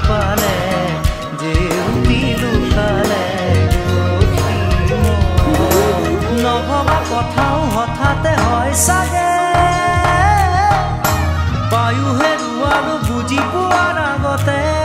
পালে জেউতি লুকালে নভবা কথাও হঠাতে হয় চাগে পায়ো হেৰুৱালো বুজি পোৱাৰ আগতে